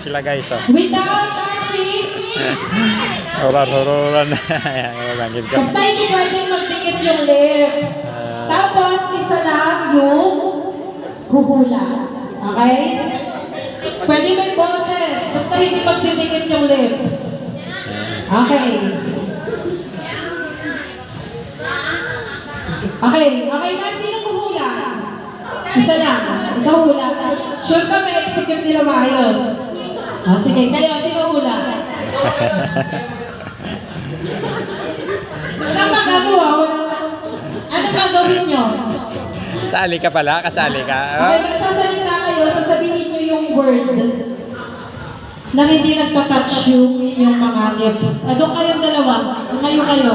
sila guys. Oh. Without touching. Hururan na. Ayan, hururan. Basta hindi pwedeng magdikit yung lips. Tapos, isa lang yung huhula. Okay? Pwede may boses. Basta hindi magdidikit yung lips. Okay. Okay. Okay na. Sino huhula? Isa lang. Ikaw hula. Sure ka may execute nila maayos. Sige. Kayo, sino hula? Walang magagawa. Ano gagawin nyo? Kasali ka pala? Kasali ka? Okay, magsasalita kayo, sasabihin nyo yung word na hindi nagpa-touch yung inyong mga lips. Ano kayong dalawa? Ngayon kayo.